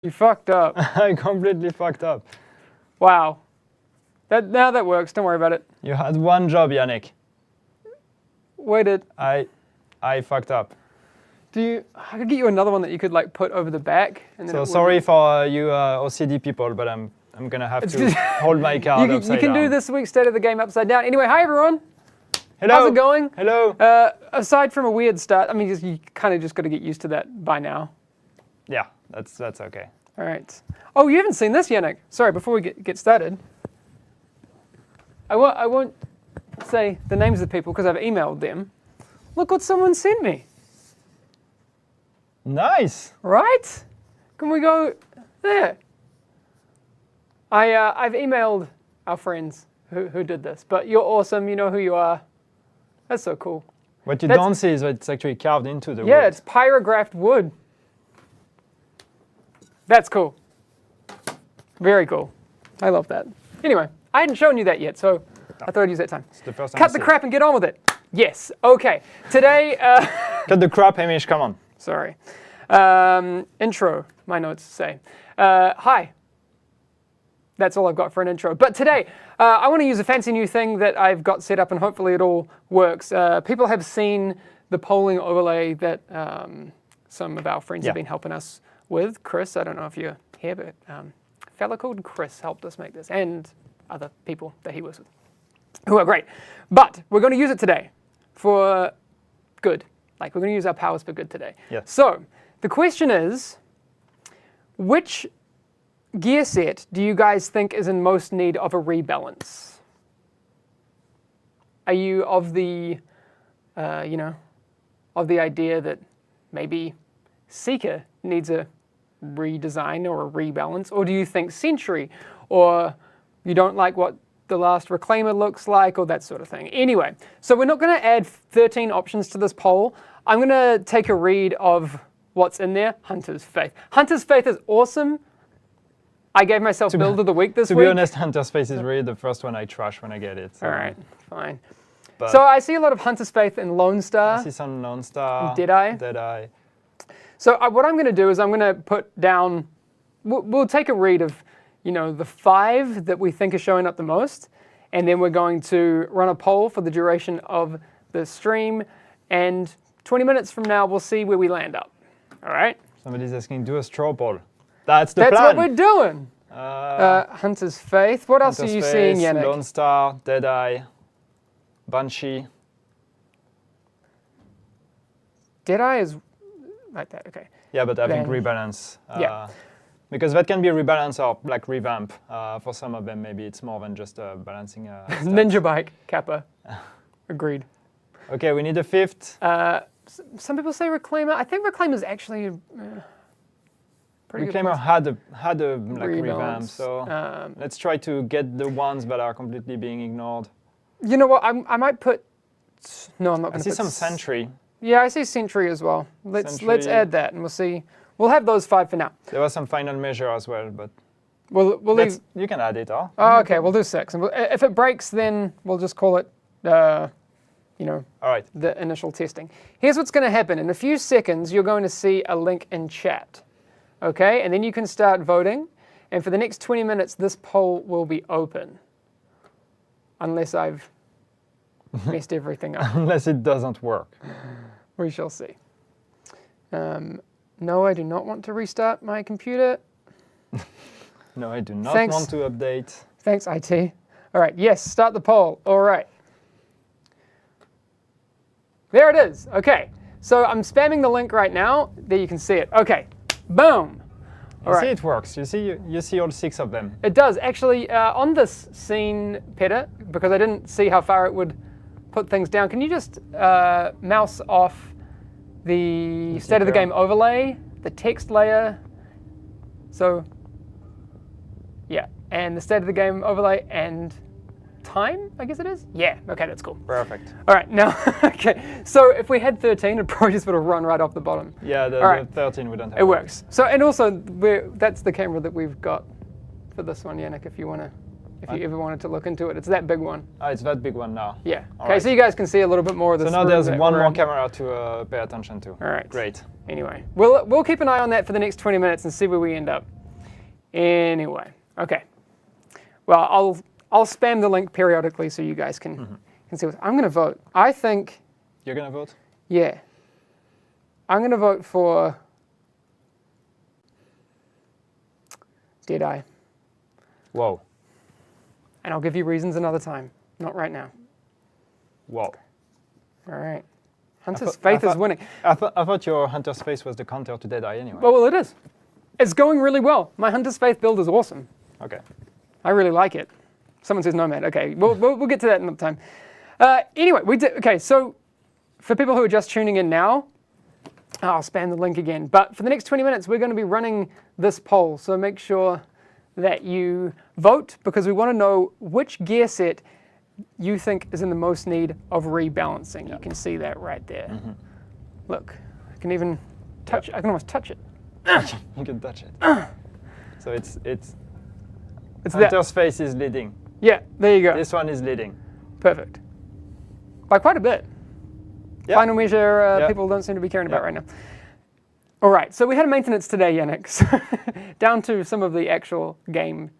You fucked up. I completely fucked up. Wow. Now that works. Don't worry about it. You had one job, Yannick. Waited. I fucked up. I could get you another one that you could like put over the back. And then So sorry for you OCD people, but I'm gonna have to hold my card upside down. You can do this week's State of the Game upside down. Anyway, hi everyone. Hello. How's it going? Hello. Aside from a weird start, I mean, you kind of just got to get used to that by now. Yeah, that's okay. All right. Oh, you haven't seen this, Yannick. Sorry, before we get started. I won't say the names of the people because I've emailed them. Look what someone sent me. Nice. Right? Can we go there? I've emailed our friends who did this, but you're awesome. You know who you are. That's so cool. What you don't see is that it's actually carved into the wood. Yeah, it's pyrographed wood. That's cool. Very cool. I love that. Anyway, I hadn't shown you that yet, so I thought I'd use that time. It's the first time Cut the crap and get on with it. Yes. Okay. Today. Cut the crap, Hamish. Come on. Sorry. Intro. My notes say. Hi. That's all I've got for an intro. But today, I want to use a fancy new thing that I've got set up, and hopefully it all works. People have seen the polling overlay that some of our friends have been helping us with. Chris, I don't know if you're here, but a fella called Chris helped us make this, and other people that he works with, who are great. But we're going to use it today for good. Like, we're going to use our powers for good today. Yeah. So the question is, which gear set do you guys think is in most need of a rebalance? Are you of the, of the idea that maybe Seeker needs a redesign or a rebalance? Or do you think Sentry? Or you don't like what the last Reclaimer looks like, or that sort of thing? Anyway, so we're not going to add 13 options to this poll. I'm going to take a read of what's in there. Hunter's Faith. Hunter's Faith is awesome. I gave myself Build of the Week this week. To be honest, Hunter's Faith is really the first one I trash when I get it. So. All right, fine. But so I see a lot of Hunter's Faith and Lone Star. I see some Lone Star. Deadeye. So what I'm going to do is I'm going to put down, we'll take a read of, the 5 that we think are showing up the most, and then we're going to run a poll for the duration of the stream, and 20 minutes from now we'll see where we land up. All right? Somebody's asking, do a straw poll. That's the plan. That's what we're doing. Hunter's Faith. What else are you seeing, Yannick? Lone Star, Deadeye, Banshee. Deadeye is like that, okay. Yeah, but I think rebalance. Because that can be a rebalance or like revamp. For some of them, maybe it's more than just balancing. Ninja Bike, Kappa. Agreed. Okay, we need a 5th. Some people say Reclaimer. I think Reclaimer is actually pretty good. Reclaimer had a like revamp, so let's try to get the ones that are completely being ignored. You know what? I might put. No, I'm not going to. I see some Sentry. Yeah, I see Sentry as well. Let's add that, and we'll see. We'll have those 5 for now. There was some Final Measure as well, but we'll leave. You can add it, huh? Oh, okay, we'll do 6, and if it breaks, then we'll just call it. All right. The initial testing. Here's what's going to happen. In a few seconds, you're going to see a link in chat. Okay, and then you can start voting. And for the next 20 minutes, this poll will be open. Unless I've messed everything up. Unless it doesn't work. We shall see. No, I do not want to restart my computer. No, I do not want to update. Thanks, IT. All right, yes, start the poll. All right. There it is. Okay, so I'm spamming the link right now. There you can see it. Okay, boom. All right. See, it works. You see all 6 of them. It does. Actually, on this scene, Peter, because I didn't see how far it would put things down, can you just mouse off the State of the Game overlay, the text layer? So, yeah, and the State of the Game overlay and time, I guess it is? Yeah, okay, that's cool. Perfect. All right, now, okay, so if we had 13, it probably just would have run right off the bottom. Yeah, the 13 we don't have. It works. So, and also, that's the camera that we've got for this one, Yannick, if you want to If you ever wanted to look into it, it's that big one. Ah, it's that big one now. Yeah. All Okay, right. so you guys can see a little bit more of this. So now there's one more camera to pay attention to. All right. Great. Anyway, we'll keep an eye on that for the next 20 minutes and see where we end up. Anyway, okay. Well, I'll spam the link periodically so you guys can see what I'm going to vote. I think. You're gonna vote? Yeah. I'm going to vote for Deadeye. Whoa. And I'll give you reasons another time. Not right now. Whoa. All right. Hunter's Faith is winning. I thought your Hunter's Face was the counter to Deadeye anyway. Well, it is. It's going really well. My Hunter's Faith build is awesome. Okay. I really like it. Someone says Nomad. Okay, we'll get to that another time. Anyway, we did. Okay, so for people who are just tuning in now, I'll spam the link again. But for the next 20 minutes, we're going to be running this poll. So make sure that you vote because we want to know which gear set you think is in the most need of rebalancing. You can see that right there. Look, I can even touch. I can almost touch it. You can touch it. So it's that. Hunter's Face is leading. Yeah, there you go. This one is leading. Perfect. By quite a bit. Yeah. Final measure, Yeah. people don't seem to be caring about right now. All right, so we had a maintenance today, Yannick. So down to some of the actual game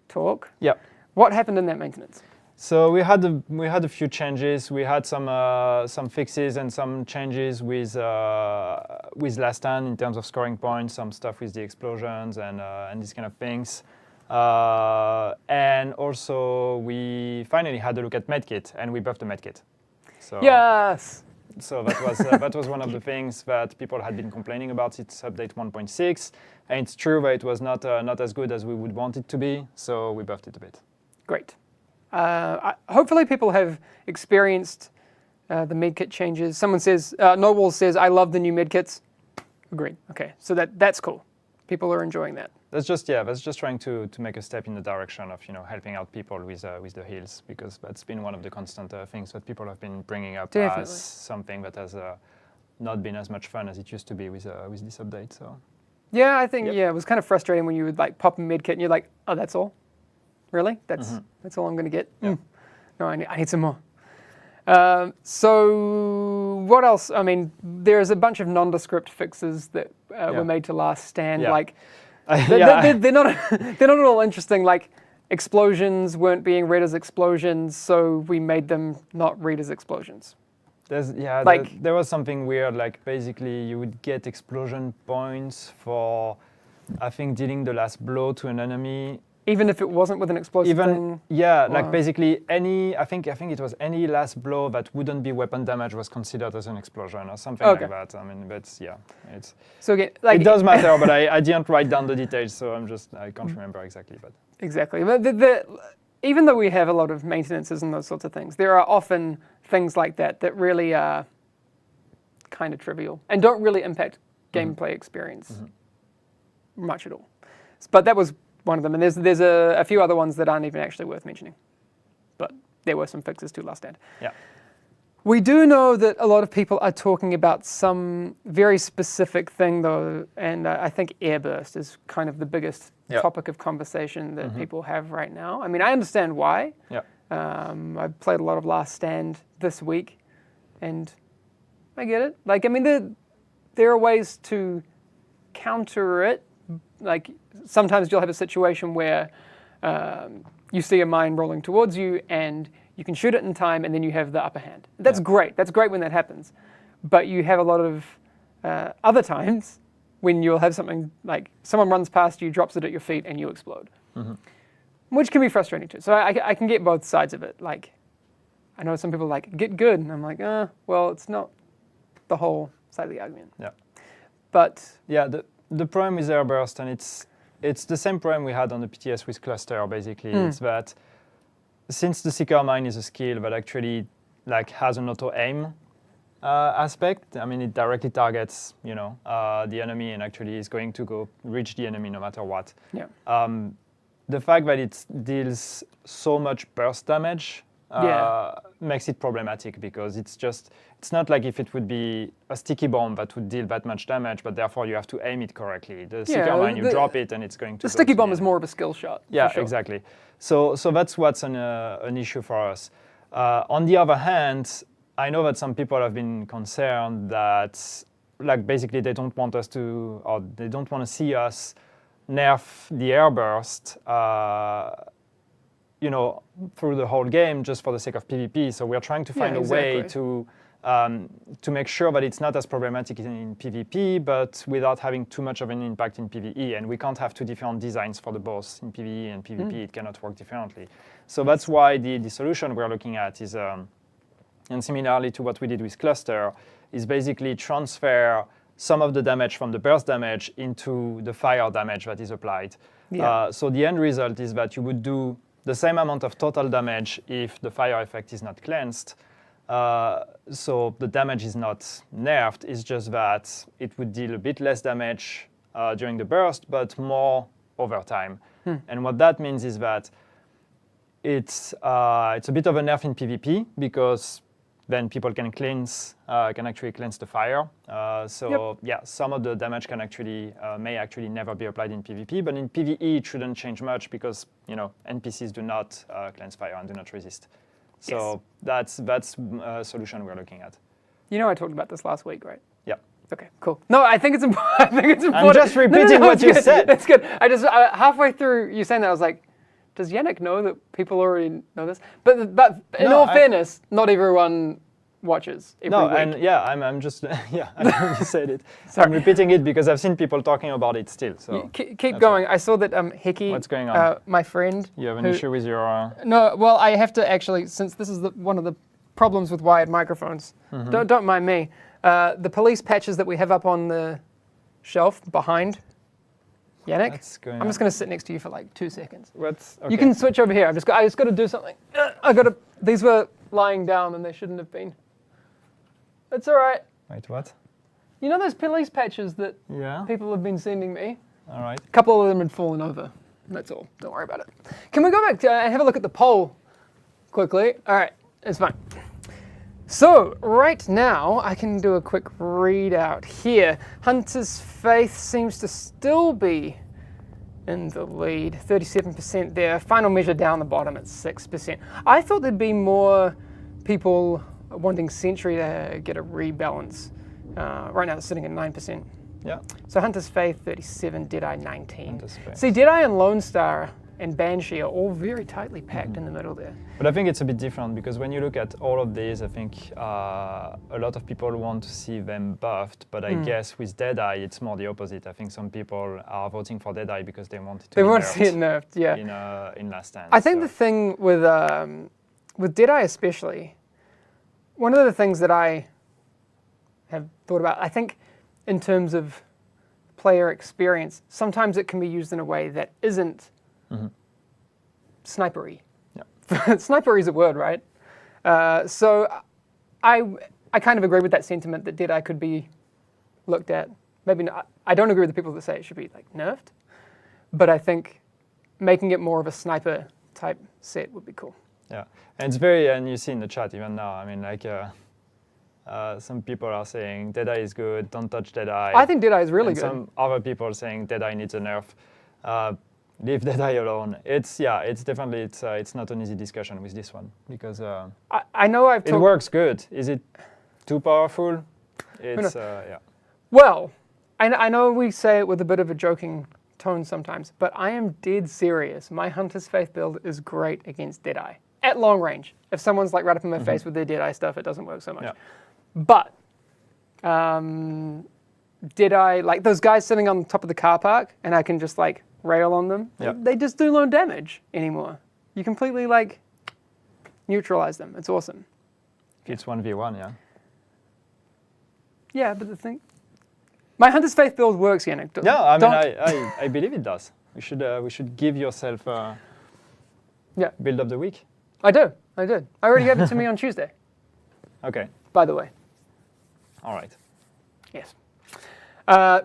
talk. Yeah. What happened in that maintenance? So we had a few changes. We had some fixes and some changes with Last Stand in terms of scoring points, some stuff with the explosions and these kind of things. And also we finally had a look at Medkit and we buffed the Medkit. So Yes. So that was one of the things that people had been complaining about since update 1.6, and it's true that it was not as good as we would want it to be. So we buffed it a bit. Great. Hopefully people have experienced the medkit changes. Someone says, No Walls says, I love the new medkits. Agreed. Okay, so that's cool. People are enjoying that. That's just trying to make a step in the direction of helping out people with the heals, because that's been one of the constant things that people have been bringing up Definitely. as something that has not been as much fun as it used to be with this update. So Yeah, I think Yep. it was kind of frustrating when you would like pop a medkit and you're like, oh, that's all? Really? That's all I'm going to get? Yeah. No, I need some more. So what else? I mean, there's a bunch of nondescript fixes that were made to Last Stand. Yeah. Like Yeah. they're not they're not at all interesting. Like explosions weren't being read as explosions, so we made them not read as explosions. There was something weird. Like basically, you would get explosion points for, I think, dealing the last blow to an enemy. Even if it wasn't with an explosive thing? Like basically I think it was any last blow that wouldn't be weapon damage was considered as an explosion or something like that. I mean, but yeah, it's So again, like it does matter, but I didn't write down the details, so I can't remember exactly. But exactly. But even though we have a lot of maintenances and those sorts of things, there are often things like that really are kind of trivial and don't really impact gameplay experience much at all. But that was one of them, and there's a few other ones that aren't even actually worth mentioning. But there were some fixes to Last Stand. yeah, We do know that a lot of people are talking about some very specific thing, though, and I think airburst is kind of the biggest topic of conversation that people have right now. I mean, I understand why. yeah, I played a lot of Last Stand this week, and I get it. Like, I mean, there are ways to counter it. Like, sometimes you'll have a situation where you see a mine rolling towards you, and you can shoot it in time, and then you have the upper hand. That's great. That's great when that happens. But you have a lot of other times when you'll have something like someone runs past you, drops it at your feet, and you explode, which can be frustrating too. So I can get both sides of it. Like, I know some people are like, get good, and I'm like, well, it's not the whole side of the argument. yeah. But Yeah, the problem with airburst, and it's the same problem we had on the PTS with cluster. Basically, it's that since the seeker mine is a skill that actually like has an auto aim aspect. I mean, it directly targets the enemy and actually is going to go reach the enemy no matter what. yeah, The fact that it deals so much burst damage makes it problematic because it's not like if it would be a sticky bomb that would deal that much damage, but therefore you have to aim it correctly. The Seeker Mine, you drop it and it's going to The go sticky to bomb the is enemy. more of a skill shot. Yeah, for sure. exactly. So that's what's an issue for us. On the other hand, I know that some people have been concerned that, like, basically they don't want us to, or they don't want to see us nerf the airburst, through the whole game just for the sake of PvP. So we're trying to find a way to make sure that it's not as problematic in PvP, but without having too much of an impact in PvE. And we can't have two different designs for the boss in PvE and PvP. It cannot work differently. So that's why the solution we're looking at is, and similarly to what we did with Cluster, is basically transfer some of the damage from the burst damage into the fire damage that is applied. Yeah. So the end result is that you would do the same amount of total damage if the fire effect is not cleansed. So the damage is not nerfed, it's just that it would deal a bit less damage during the burst, but more over time. And what that means is that it's a bit of a nerf in PvP because then people can actually cleanse the fire. Some of the damage may actually never be applied in PvP, but in PvE it shouldn't change much because NPCs do not cleanse fire and do not resist. So that's a solution we're looking at. You know I talked about this last week, right? Yeah. Okay, cool. No, I think it's important. I'm just repeating what you said. That's good. I just halfway through you saying that, I was like, does Yannick know that people already know this? But in all fairness, not everyone watches every week. And I'm just I know you said it. Sorry. I'm repeating it because I've seen people talking about it still. So keep going. I saw that Hickey, what's going on? My friend. You have an issue with your? No, well, I have to actually, since this is one of the problems with wired microphones. Don't mind me. The police patches that we have up on the shelf behind Yannick. I'm just going to sit next to you for like 2 seconds. Okay. You can switch over here. I just got to do something. These were lying down and they shouldn't have been. It's all right. Wait, what? You know those police patches that people have been sending me? All right. A couple of them had fallen over. That's all. Don't worry about it. Can we go back and have a look at the poll quickly? All right. It's fine. So right now, I can do a quick readout here. Hunter's Faith seems to still be in the lead, 37% there. Final measure down the bottom at 6%. I thought there'd be more people wanting Sentry to get a rebalance. Right now it's sitting at 9%. Yeah. So Hunter's Faith 37, Deadeye 19. See, Deadeye and Lone Star and Banshee are all very tightly packed in the middle there. But I think it's a bit different because when you look at all of these, I think a lot of people want to see them buffed, but I guess with Deadeye, it's more the opposite. I think some people are voting for Deadeye because they want it to be nerfed. They want to see it nerfed, yeah. In Last Stand. I think the thing with Deadeye especially, one of the things that I have thought about, I think in terms of player experience, sometimes it can be used in a way that isn't snipery. Yeah. Snipery is a word, right? So I kind of agree with that sentiment that Deadeye could be looked at. Maybe not. I don't agree with the people that say it should be like nerfed, but I think making it more of a sniper type set would be cool. Yeah, and you see in the chat even now, I mean, like, some people are saying Deadeye is good, don't touch Deadeye. I think Deadeye is really good. Some other people are saying Deadeye needs a nerf. Leave Deadeye alone. It's definitely, it's not an easy discussion with this one because I know it works good. Is it too powerful? It's, yeah. Well, I know we say it with a bit of a joking tone sometimes, but I am dead serious. My Hunter's Faith build is great against Deadeye. At long range. If someone's like right up in my face with their Deadeye stuff, it doesn't work so much. Yeah. But Deadeye, like those guys sitting on top of the car park, and I can just like rail on them, they just do no damage anymore. You completely like neutralize them. It's awesome. It's 1v1, yeah. Yeah, but the thing, my Hunter's Faith build works, Yannick. Yeah, I mean, I believe it does. We should give yourself build of the week. I did. I already gave it to me on Tuesday. Okay. By the way. All right. Yes.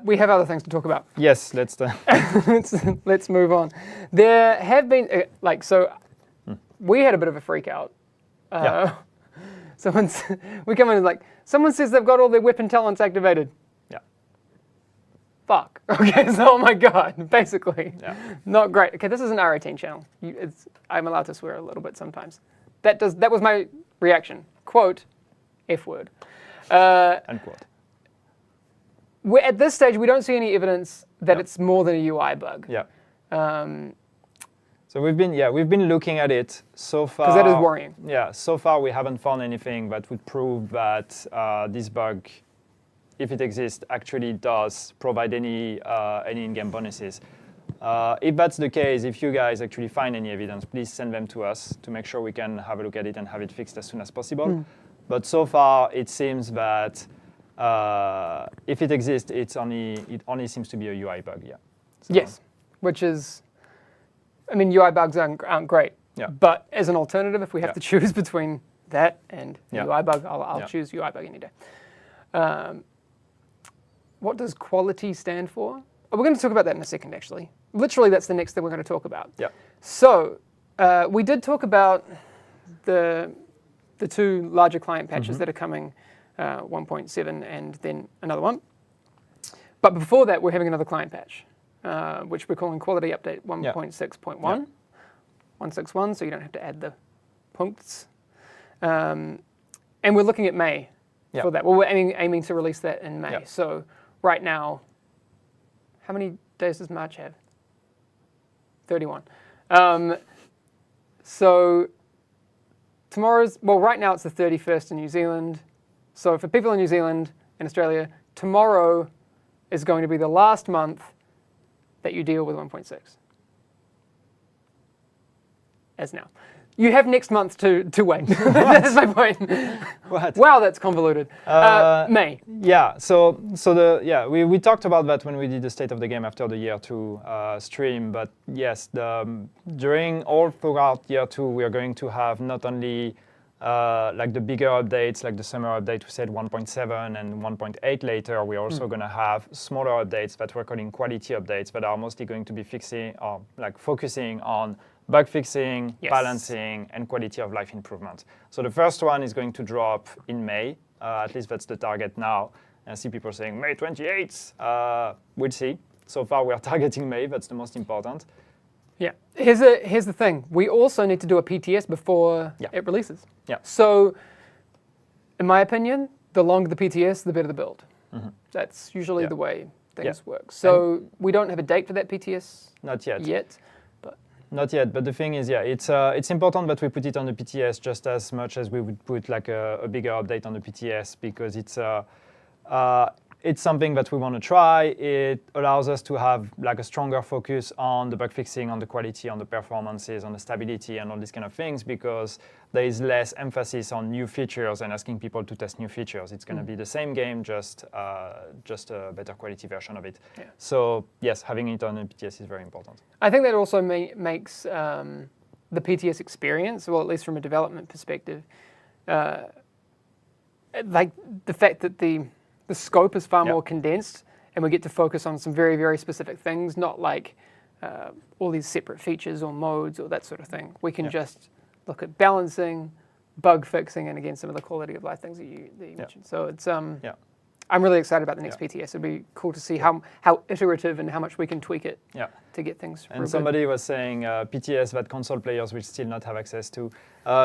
We have other things to talk about. Yes, let's let's move on. There have been we had a bit of a freak out we come in and like, someone says they've got all their weapon talents activated. Yeah. Fuck. Okay, so oh my god, basically. Yeah. Not great. Okay, this is an R18 channel. I'm allowed to swear a little bit sometimes. That was my reaction. Quote, F word. Unquote. At this stage, we don't see any evidence that it's more than a UI bug. Yeah. So we've been looking at it so far. Because that is worrying. Yeah. So far, we haven't found anything that would prove that this bug, if it exists, actually does provide any in-game bonuses. If that's the case, if you guys actually find any evidence, please send them to us to make sure we can have a look at it and have it fixed as soon as possible. But so far, it seems that if it exists, it only seems to be a UI bug. Yeah. So, yes, which is, I mean, UI bugs aren't great. Yeah. But as an alternative, if we have to choose between that and UI bug, I'll choose UI bug any day. What does quality stand for? Oh, we're going to talk about that in a second, actually. Literally, that's the next thing we're going to talk about. Yeah. So we did talk about the two larger client patches that are coming, 1.7 and then another one. But before that, we're having another client patch, which we're calling Quality Update 1.6.1, 161, so you don't have to add the punkts. And we're looking at May for that. Well, we're aiming to release that in May. So right now, how many days does March have? 31. So right now it's the 31st in New Zealand. So for people in New Zealand and Australia, tomorrow is going to be the last month that you deal with 1.6. As now. You have next month to wait. That's my point. What? Wow, that's convoluted. May. Yeah. So we talked about that when we did the State of the Game after the year 2 stream. But yes, during all throughout year 2, we are going to have not only like the bigger updates, like the summer update, we said 1.7 and 1.8 later. We're also going to have smaller updates that we're calling quality updates that are mostly going to be focusing on bug fixing, balancing, and quality of life improvement. So the first one is going to drop in May. At least that's the target now. I see people saying May 28th. We'll see. So far, we are targeting May. That's the most important. Yeah. Here's the thing. We also need to do a PTS before it releases. Yeah. So, in my opinion, the longer the PTS, the better the build. That's usually the way things work. So we don't have a date for that PTS. Not yet. Not yet, but the thing is, it's important that we put it on the PTS just as much as we would put like a bigger update on the PTS, because it's something that we want to try. It allows us to have like a stronger focus on the bug fixing, on the quality, on the performances, on the stability, and all these kind of things, because there is less emphasis on new features and asking people to test new features. It's going to be the same game, just a better quality version of it. Yeah. So yes, having it on the PTS is very important. I think that also makes the PTS experience, well, at least from a development perspective, like the fact that the scope is far more condensed, and we get to focus on some very, very specific things, not like all these separate features or modes or that sort of thing. We can just look at balancing, bug fixing, and again, some of the quality of life things that you mentioned. So it's I'm really excited about the next PTS. It'd be cool to see how iterative and how much we can tweak it to get things. And somebody was saying PTS that console players will still not have access to.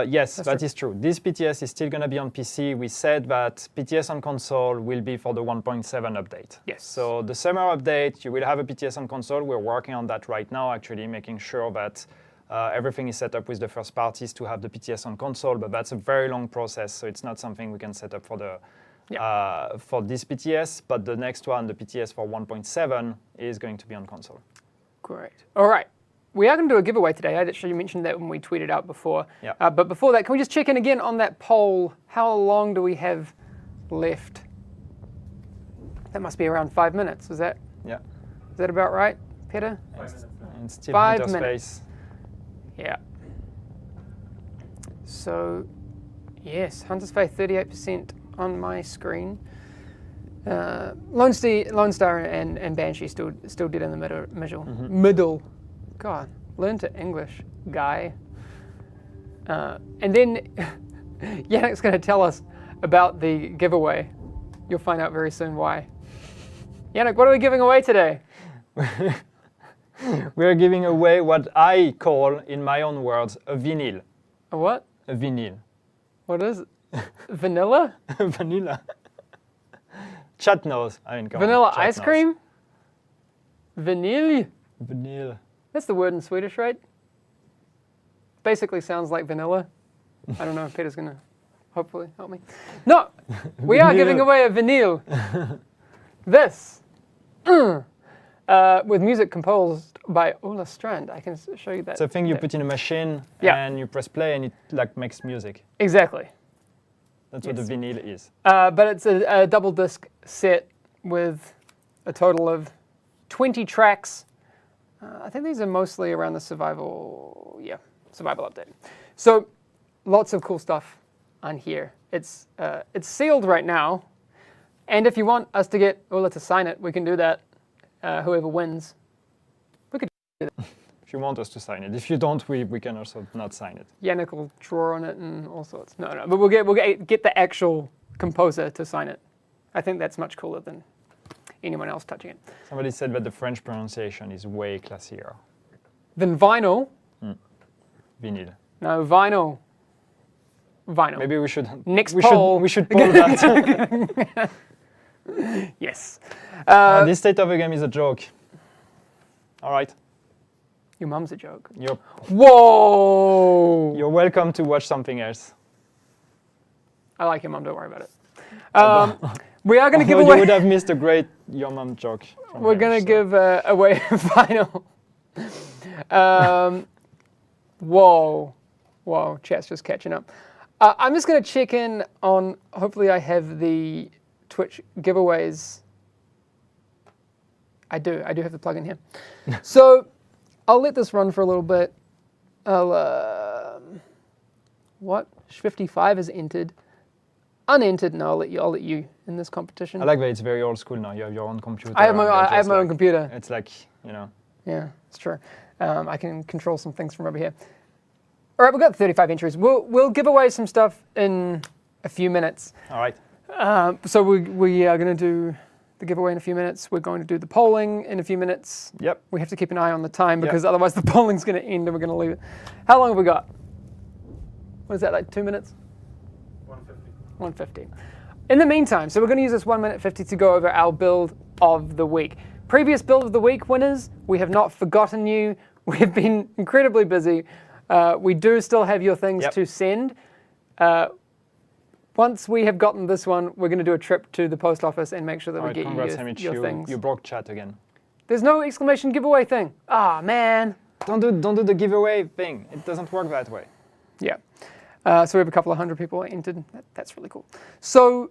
Yes, that is true. This PTS is still going to be on PC. We said that PTS on console will be for the 1.7 update. Yes. So the summer update, you will have a PTS on console. We're working on that right now, actually, making sure that everything is set up with the first parties to have the PTS on console. But that's a very long process, so it's not something we can set up for this PTS, but the next one, the PTS for 1.7, is going to be on console. Great. All right. We are going to do a giveaway today. I actually mentioned that when we tweeted out before. Yeah. But before that, can we just check in again on that poll? How long do we have left? That must be around 5 minutes. Is that about right, Peter? 5 minutes. And still 5 minutes. Yeah. So, yes, Hunter's Faith 38%. On my screen, Lone Star and Banshee still dead in the middle. God, learn to English, guy. And then Yannick's going to tell us about the giveaway. You'll find out very soon why. Yannick, what are we giving away today? We are giving away what I call, in my own words, a vinyl. A what? A vinyl. What is it? Vanilla? Vanilla. Chat knows. I mean, come Vanilla on, chat ice knows. cream? Vanille? Vanilla. That's the word in Swedish, right? Basically sounds like vanilla. I don't know if Peter's going to hopefully help me. No! We are giving away a vinyl. This. With music composed by Ola Strand. I can show you that. It's a thing you put in a machine and you press play and it like makes music. Exactly. That's what the vinyl is. But it's a double disc set with a total of 20 tracks. I think these are mostly around the survival update. So lots of cool stuff on here. It's sealed right now. And if you want us to get Ola to sign it, we can do that. Whoever wins, we could do that. If you want us to sign it. If you don't, we can also not sign it. Yannick will draw on it and all sorts. No, but we'll get the actual composer to sign it. I think that's much cooler than anyone else touching it. Somebody said that the French pronunciation is way classier. Then vinyl. Vinyl. No, vinyl. Vinyl. Maybe we should. Next poll. We should poll that. Yes. This state of the game is a joke. All right. Your mum's a joke. You're Whoa! welcome to watch something else. I like your mum. Don't worry about it. We are going to give Although away. you would have missed a great your mum joke. We're going to give away vinyl. Whoa! Chat's just catching up. I'm just going to check in on. Hopefully, I have the Twitch giveaways. I do have the plugin here. So I'll let this run for a little bit. What? 55 is entered. Unentered. No, I'll let you in this competition. I like that it's very old school now. You have your own computer. I have my own computer. It's like, you know. Yeah, it's true. I can control some things from over here. All right, we've got 35 entries. We'll give away some stuff in a few minutes. All right. So we are going to do the giveaway in a few minutes. We're going to do the polling in a few minutes. Yep. We have to keep an eye on the time because otherwise the polling's going to end and we're going to leave it. How long have we got? What is that, like 2 minutes? 150. In the meantime, so we're going to use this 1 minute 50 to go over our build of the week. Previous build of the week winners, we have not forgotten you. We've been incredibly busy. We do still have your things to send. Once we have gotten this one, we're going to do a trip to the post office and make sure that we get your things. You broke chat again. There's no exclamation giveaway thing. Ah, man. Don't do the giveaway thing. It doesn't work that way. Yeah. So we have a couple of hundred people entered. That's really cool. So,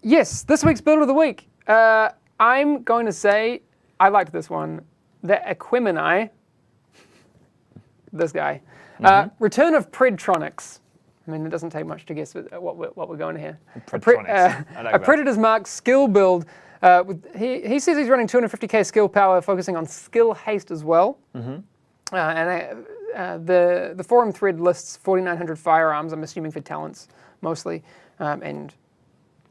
yes, this week's build of the week. I'm going to say I liked this one. The Equimini. This guy. Return of Predtronics. I mean, it doesn't take much to guess what we're going to here. A Predator's Mark skill build. He says he's running 250k skill power, focusing on skill haste as well. The forum thread lists 4,900 firearms, I'm assuming for talents mostly, and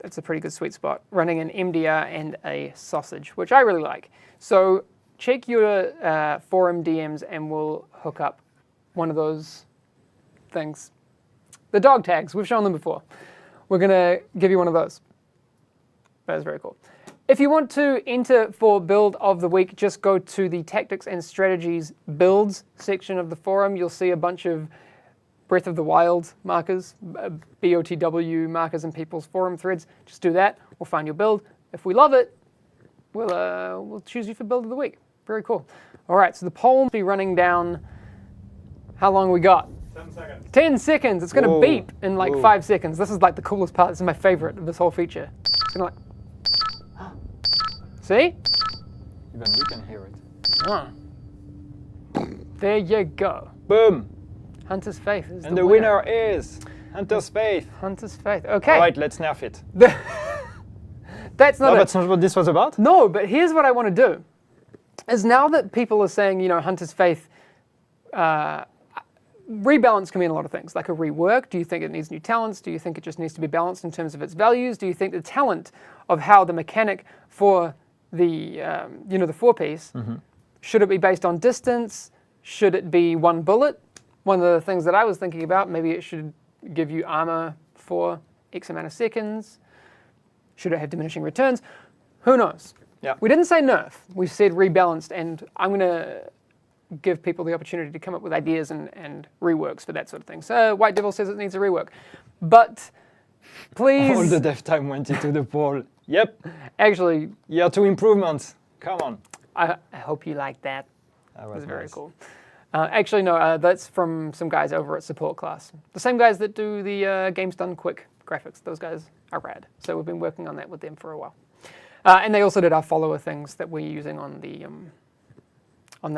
it's a pretty good sweet spot. Running an MDR and a sausage, which I really like. So check your forum DMs and we'll hook up one of those things. The dog tags, we've shown them before. We're going to give you one of those. That is very cool. If you want to enter for build of the week, just go to the tactics and strategies builds section of the forum. You'll see a bunch of Breath of the Wild markers, BOTW markers in people's forum threads. Just do that. We'll find your build. If we love it, we'll choose you for build of the week. Very cool. All right, so the poll will be running down. How long we got? 10 seconds. 10 seconds. It's going to beep in like 5 seconds. This is like the coolest part. This is my favorite of this whole feature. It's going to like... See? Even we can hear it. There you go. Boom. Hunter's Faith is and the winner is Hunter's Faith. Hunter's Faith. Okay. All right, let's nerf it. That's not that's not what this was about? No, but here's what I want to do. Is now that people are saying, Hunter's Faith, rebalance can mean a lot of things, like a rework. Do you think it needs new talents? Do you think it just needs to be balanced in terms of its values? Do you think the talent of how the mechanic for the the 4-piece, should it be based on distance? Should it be one bullet? One of the things that I was thinking about, maybe it should give you armor for X amount of seconds. Should it have diminishing returns? Who knows? Yeah. We didn't say nerf. We said rebalanced, and I'm going to give people the opportunity to come up with ideas and reworks for that sort of thing. So White Devil says it needs a rework. But please... All the dev time went into the poll. Yep. Actually... Year 2 improvements. Come on. I hope you liked that. That was was very nice. cool. Actually, no, that's from some guys over at Support Class. The same guys that do the Games Done Quick graphics. Those guys are rad. So we've been working on that with them for a while. And they also did our follower things that we're using on the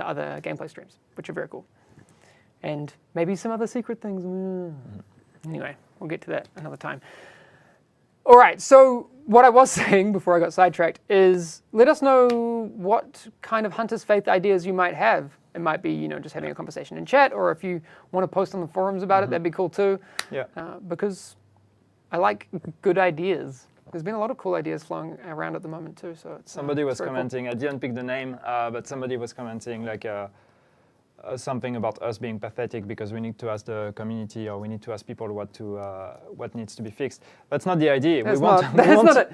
other gameplay streams, which are very cool. And maybe some other secret things. Anyway, we'll get to that another time. All right, so what I was saying before I got sidetracked is let us know what kind of Hunter's Faith ideas you might have. It might be, just having a conversation in chat, or if you want to post on the forums about it, that'd be cool too. Yeah. Because I like good ideas. There's been a lot of cool ideas flowing around at the moment too. So it's, Somebody was very cool. commenting, I didn't pick the name, but somebody was commenting like something about us being pathetic because we need to ask the community or we need to ask people what needs to be fixed. That's not the idea. That's we want, not, we that's want not it.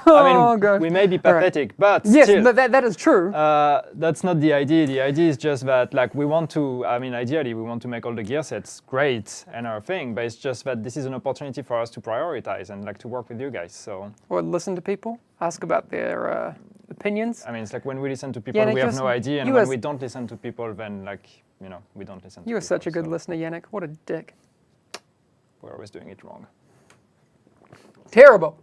I mean, Oh, God. we may be pathetic, but Yes, still, that is true. that's not the idea. The idea is just that, like, we want to, ideally, we want to make all the gear sets great and our thing, but it's just that this is an opportunity for us to prioritize and, like, to work with you guys, so. Or listen to people, ask about their opinions. I mean, it's like when we listen to people, Yannick, we have no idea, and you when are- we don't listen to people, then, like, we don't listen to You are people, such a good so listener, Yannick. What a dick. We're always doing it wrong. Terrible.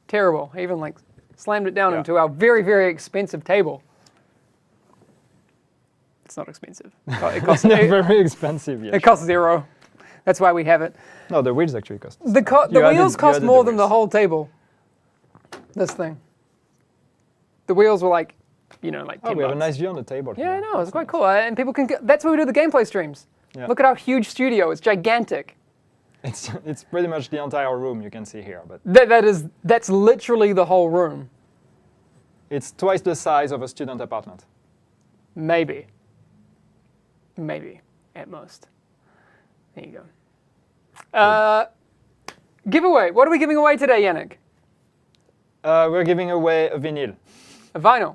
Terrible. I even, like, slammed it down Yeah. into our very, very expensive table. It's not expensive. It costs, They're very expensive, yeah. it costs $0. That's why we have it. No, the wheels actually cost. The You wheels added- cost you added more the than the wheels. whole table. This thing. The wheels were like, like 10 Oh, we have a bucks. nice view on the table. Yeah, I here. know. It's quite cool. And people can get, that's where we do the gameplay streams. Yeah. Look at our huge studio. It's gigantic. It's pretty much the entire room you can see here, but That's literally the whole room. it's twice the size of a student apartment. Maybe, at most. There you go. Giveaway. What are we giving away today, Yannick? We're giving away a vinyl. A vinyl.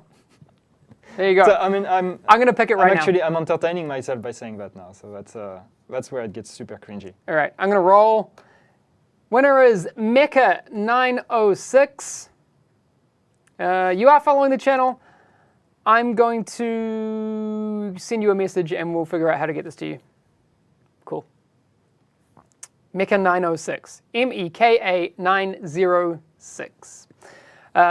There you go. So, I mean, I'm going to pick it right now. I'm entertaining myself by saying that now, so that's where it gets super cringy. All right, I'm going to roll. Winner is Mecha906. You are following the channel. I'm going to send you a message and we'll figure out how to get this to you. Cool. Mecha906. MEKA906.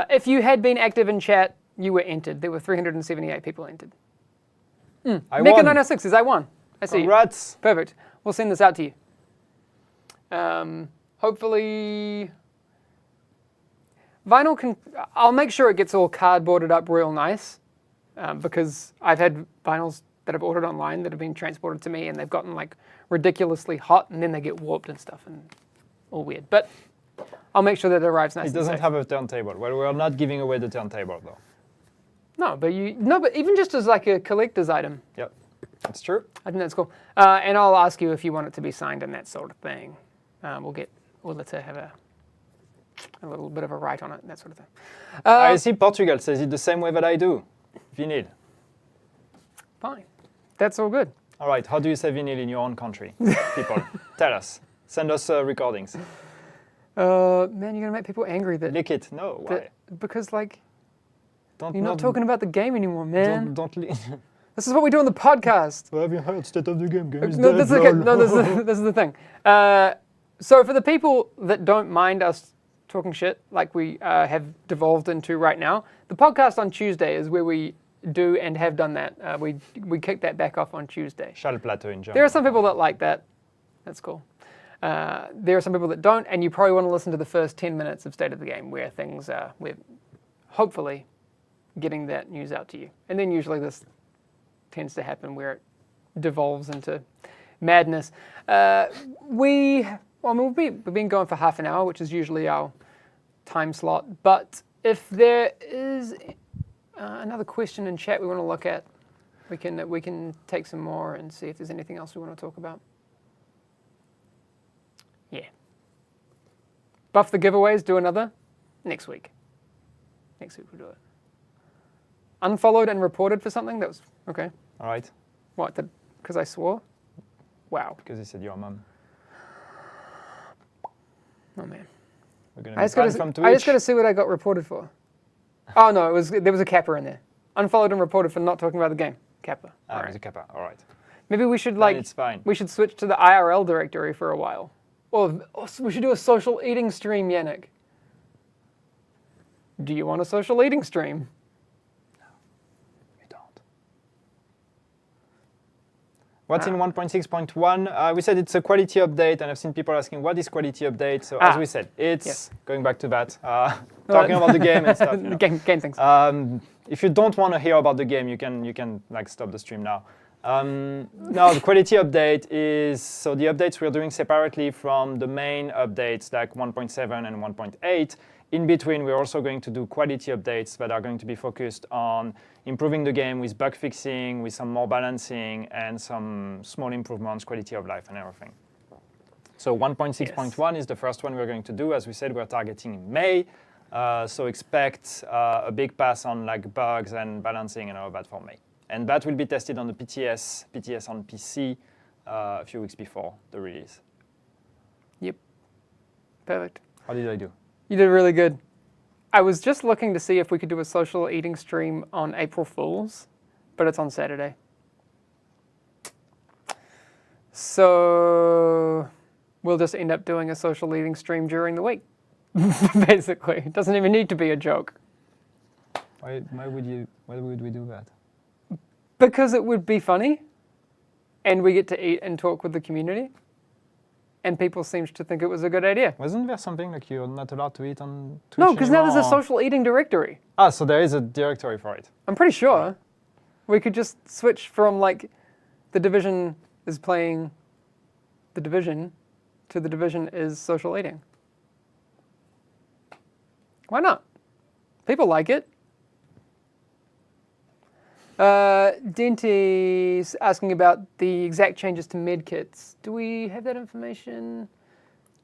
If you had been active in chat, you were entered. There were 378 people entered. I won. Mecha906 is I won. I see. Congrats. Perfect. We'll send this out to you. Hopefully, vinyl can. I'll make sure it gets all cardboarded up real nice, because I've had vinyls that I've ordered online that have been transported to me and they've gotten like ridiculously hot and then they get warped and stuff and all weird. But I'll make sure that it arrives nice. It doesn't have a turntable. Well, we're not giving away the turntable though. No, but even just as like a collector's item. Yep, that's true. I think that's cool. And I'll ask you if you want it to be signed and that sort of thing. We'll get Willa to have a little bit of a write on it and that sort of thing. I see Portugal says it the same way that I do. Vinyl. Fine. That's all good. All right, how do you say vinyl in your own country? People, tell us. Send us recordings. Man, you're going to make people angry that... Lick it. No, why? Because, like, Don't, you're not talking about the game anymore, man. Don't This is what we do on the podcast. Have you heard State of the Game? Game is No, dead, this is okay. lol. No, this is the thing. So for the people that don't mind us talking shit like we have devolved into right now, the podcast on Tuesday is where we do and have done that. We kicked that back off on Tuesday. Schallplatte in German. There are some people that like that. That's cool. There are some people that don't, and you probably want to listen to the first 10 minutes of State of the Game where things are, we're hopefully getting that news out to you. And then usually this tends to happen where it devolves into madness. We've been going for half an hour, which is usually our time slot. But if there is another question in chat we want to look at, we can take some more and see if there's anything else we want to talk about. Yeah. Buff the giveaways, do another next week. Next week we'll do it. Unfollowed and reported for something? That was, okay. All right. What, because I swore? Wow. Because you said your mum. Oh man. We're going to be banned from Twitch. I just got to see what I got reported for. Oh no, there was a kappa in there. Unfollowed and reported for not talking about the game. Kappa. Ah, there's a kappa. All right. Maybe we should Then it's fine. we should switch to the IRL directory for a while. Or we should do a social eating stream, Yannick. Do you want a social eating stream? No, we don't. What's in 1.6.1? We said it's a quality update, and I've seen people asking, what is quality update? So as we said, it's going back to that, talking about the game and stuff. You know. Game things. If you don't want to hear about the game, you can like stop the stream now. No, the quality update is, so the updates we're doing separately from the main updates like 1.7 and 1.8. In between, we're also going to do quality updates that are going to be focused on improving the game with bug fixing, with some more balancing, and some small improvements, quality of life, and everything. So 1.6.1 is the first one we're going to do. As we said, we're targeting in May. So expect a big pass on like bugs and balancing and all of that for May. And that will be tested on the PTS on PC a few weeks before the release. Yep. Perfect. How did I do? You did really good. I was just looking to see if we could do a social eating stream on April Fool's, but it's on Saturday. So we'll just end up doing a social eating stream during the week, basically. It doesn't even need to be a joke. Why would we do that? Because it would be funny, and we get to eat and talk with the community, and people seem to think it was a good idea. Wasn't there something like you're not allowed to eat on Twitch No, because now there's a anymore? social eating directory. Ah, so there is a directory for it. I'm pretty sure. We could just switch from like the Division is playing the Division to the Division is social eating. Why not? People like it. Dente's asking about the exact changes to medkits. Do we have that information?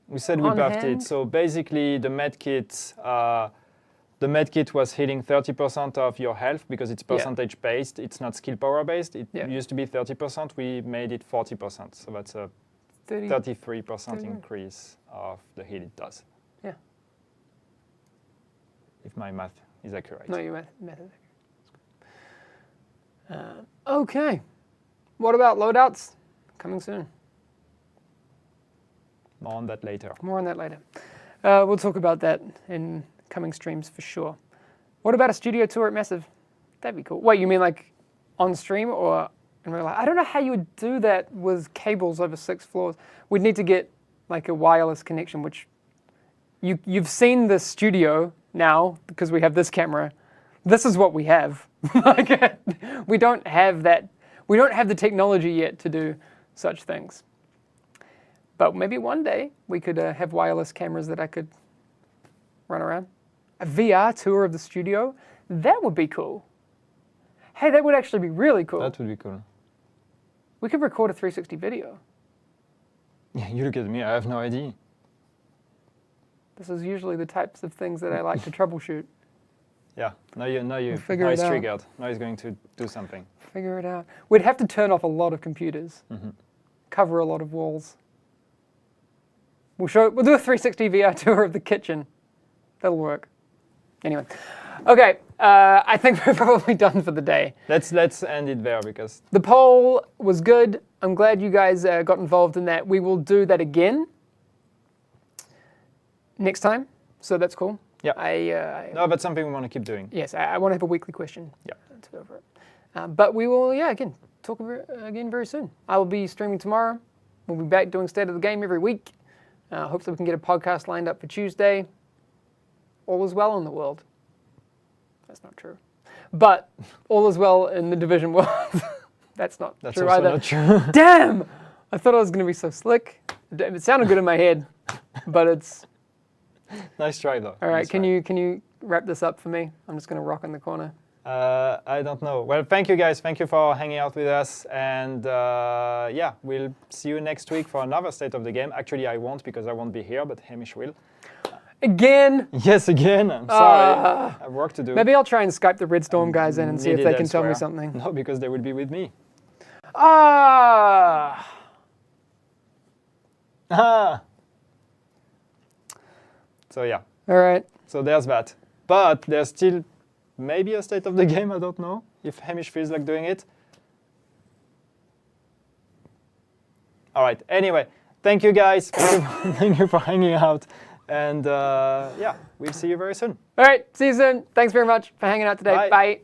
We said we on buffed hand? it. So basically, the medkit was hitting 30% of your health because it's percentage based. It's not skill power based. It used to be 30%. We made it 40%. So that's a 33% increase of the heal it does. Yeah. If my math is accurate. No, your math is accurate. Okay. What about loadouts? Coming soon. More on that later. More on that later. We'll talk about that in coming streams for sure. What about a studio tour at Massive? That'd be cool. Wait, you mean like on stream or in real life? I don't know how you would do that with cables over 6 floors. We'd need to get like a wireless connection, which you've seen the studio now because we have this camera. This is what we have. We don't have that. We don't have the technology yet to do such things. But maybe one day we could have wireless cameras that I could run around. A VR tour of the studio? That would be cool. Hey, that would actually be really cool. That would be cool. We could record a 360 video. Yeah, you look at me, I have no idea. This is usually the types of things that I like to troubleshoot. Yeah, now you figure it out. triggered. Now he's going to do something. Figure it out. We'd have to turn off a lot of computers, cover a lot of walls. We'll do a 360 VR tour of the kitchen. That'll work. Anyway, okay. I think we're probably done for the day. Let's end it there because The poll was good. I'm glad you guys got involved in that. We will do that again next time. So that's cool. yeah. No, but something we want to keep doing. Yes, I want to have a weekly question. Yeah. To go over it. But we will, again, talk again very soon. I will be streaming tomorrow. We'll be back doing State of the Game every week. Hopefully we can get a podcast lined up for Tuesday. All is well in the world. That's not true. But all is well in the Division world. That's not That's true also either. not true. Damn! I thought I was going to be so slick. It sounded good in my head, but it's... Nice try, though. All right, Nice can try. you wrap this up for me? I'm just going to rock in the corner. I don't know. Well, thank you guys. Thank you for hanging out with us. And yeah, we'll see you next week for another State of the Game. Actually, I won't because I won't be here, but Hamish will. Again? Yes, again. I'm sorry. I have work to do. Maybe I'll try and Skype the Red Storm guys in and see if they can tell me something. No, because they will be with me. Ah! Ah! So yeah. All right. So there's that. But there's still maybe a State of the Game, I don't know, if Hamish feels like doing it. All right, anyway, thank you guys. Thank you for hanging out. And yeah, we'll see you very soon. All right, see you soon. Thanks very much for hanging out today. Bye. Bye.